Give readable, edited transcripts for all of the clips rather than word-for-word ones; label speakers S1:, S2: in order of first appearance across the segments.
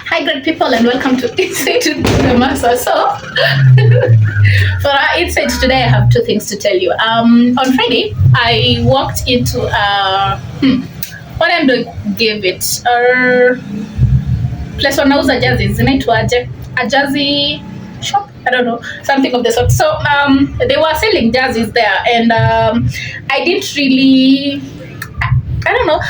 S1: Hi, great people, and welcome to Insight to the Master. So, for our insight today, I have two things to tell you. On Friday, I walked into what I'm going to give it place wanauza jerseys, inaitwaje? A jersey shop, I don't know, something of the sort. So they were selling jerseys there, and I didn't really, I don't know.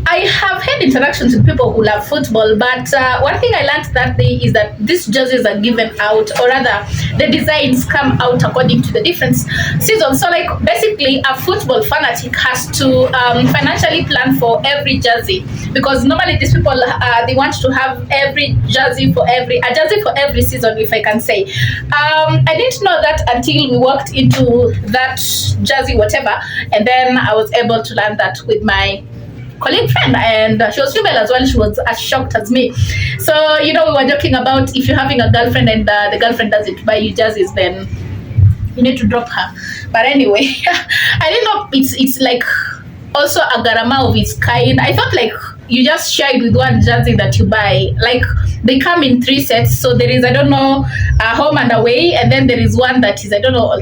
S1: I have had interactions with people who love football, but one thing I learned that day is that these jerseys are given out, or rather, the designs come out according to the different seasons. So, like, basically, a football fanatic has to financially plan for every jersey, because normally these people they want to have every jersey for a jersey for every season, if I can say. I didn't know that until we walked into that jersey, whatever, and then I was able to learn that with my colleague friend, and she was female as well. She was as shocked as me. So, we were joking about if you're having a girlfriend and the girlfriend doesn't buy you jerseys, then you need to drop her. But anyway, I didn't know it's like also a garama of its kind. I thought like you just share it with one jersey that you buy. Like they come in 3 sets. So there is, I don't know, a home and away, and then there is one that is, I don't know,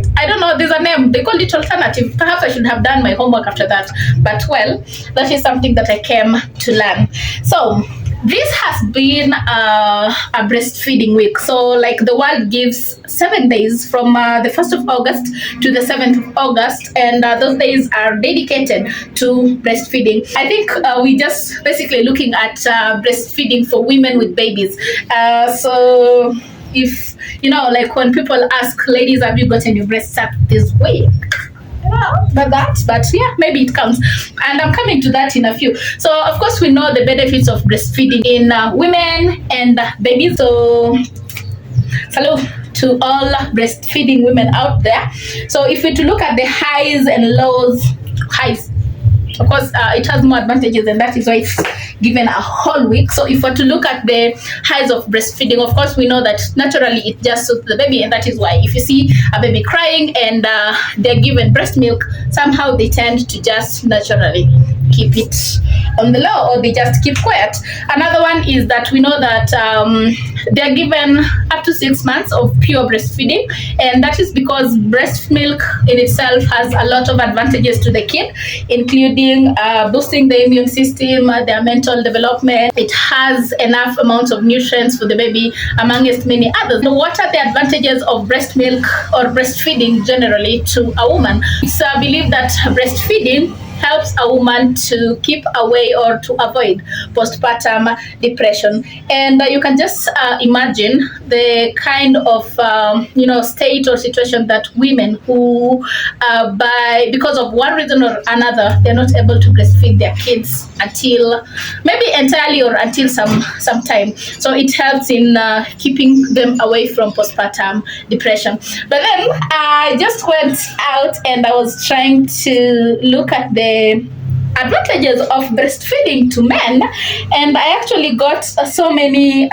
S1: there's a name. They call it alternative. Perhaps I should have done my homework after that. But well, that is something that I came to learn. So this has been a breastfeeding week. So like the world gives 7 days from the 1st of August to the 7th of August, and those days are dedicated to breastfeeding. I think we just basically looking at breastfeeding for women with babies. So if, like when people ask, ladies, have you gotten your breast sucked this week? But yeah, maybe it counts, and I'm coming to that in a few. So of course we know the benefits of breastfeeding in women and babies. So salute to all breastfeeding women out there. So if we to look at the highs and lows, of course it has more advantages, and that is why it's given a whole week. So if we're to look at the highs of breastfeeding, of course we know that naturally it just suits the baby, and that is why if you see a baby crying and they're given breast milk, somehow they tend to just naturally keep it on the low, or they just keep quiet. Another one is that we know that they're given up to 6 months of pure breastfeeding, and that is because breast milk in itself has a lot of advantages to the kid, including boosting the immune system, their mental development. It has enough amounts of nutrients for the baby, amongst many others. So what are the advantages of breast milk or breastfeeding generally to a woman? It's believed that breastfeeding helps a woman to keep away or to avoid postpartum depression. And you can just imagine the kind of state or situation that women who because of one reason or another, they're not able to breastfeed their kids until maybe entirely or until some time. So it helps in keeping them away from postpartum depression. But then I just went out and I was trying to look at the advantages of breastfeeding to men, and I actually got so many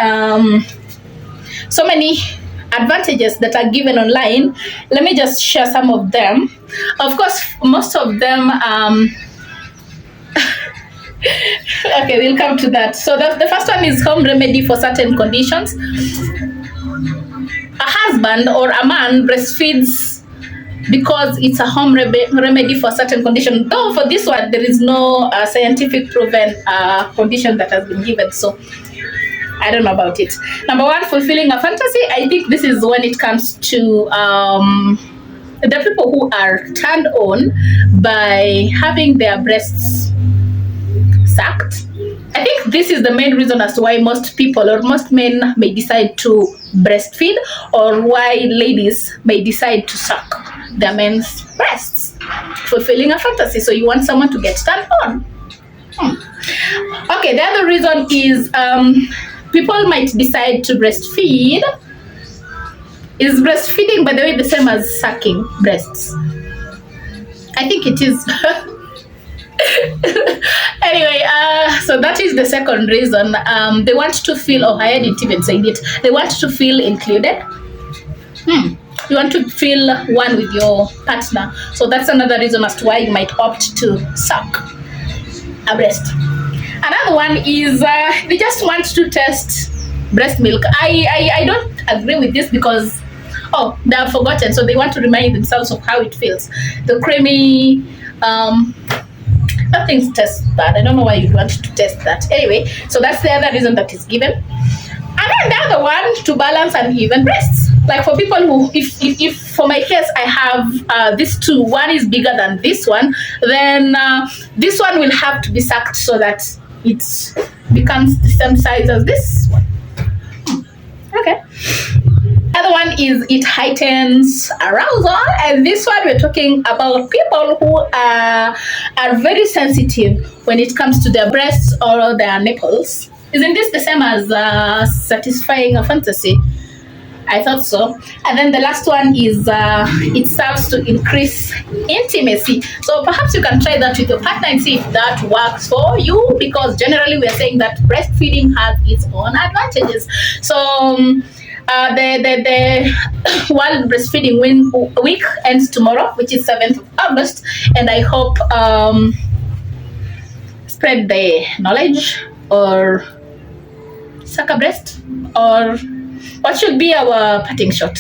S1: advantages that are given online. Let me just share some of them. Of course, most of them okay, we'll come to that. So the first one is home remedy for certain conditions. A husband or a man breastfeeds because it's a home remedy for certain condition. Though for this one, there is no scientific proven condition that has been given. So I don't know about it. Number one, fulfilling a fantasy. I think this is when it comes to the people who are turned on by having their breasts sucked. I think this is the main reason as to why most people or most men may decide to breastfeed, or why ladies may decide to suck their men's breasts. Fulfilling a fantasy. So you want someone to get turned on. Okay, the other reason is people might decide to breastfeed. Is breastfeeding, by the way, the same as sucking breasts? I think it is. Anyway, so that is the second reason. They want to feel, I didn't even say it, they want to feel included. You want to feel one with your partner. So that's another reason as to why you might opt to suck a breast. Another one is they just want to test breast milk. I don't agree with this because they have forgotten, so they want to remind themselves of how it feels. The creamy nothing tests bad. I don't know why you want to test that. Anyway, so that's the other reason that is given. And then the other one, to balance uneven breasts. Like for people who, if for my case, I have these two, one is bigger than this one, then this one will have to be sucked so that it becomes the same size as this one. Okay. Other one is it heightens arousal, and this one we're talking about people who are very sensitive when it comes to their breasts or their nipples. Isn't this the same as satisfying a fantasy? I thought so. And then the last one is it serves to increase intimacy. So perhaps you can try that with your partner and see if that works for you, because generally we are saying that breastfeeding has its own advantages. So the World Breastfeeding Week ends tomorrow, which is 7th of August, and I hope spread the knowledge or suck a breast, or what should be our parting shot?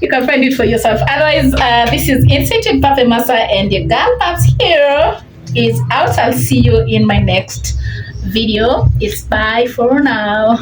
S1: You can find it for yourself. Otherwise, this is Inside with Pape Masa, and your girl Paps here is out. I'll see you in my next video. It's bye for now.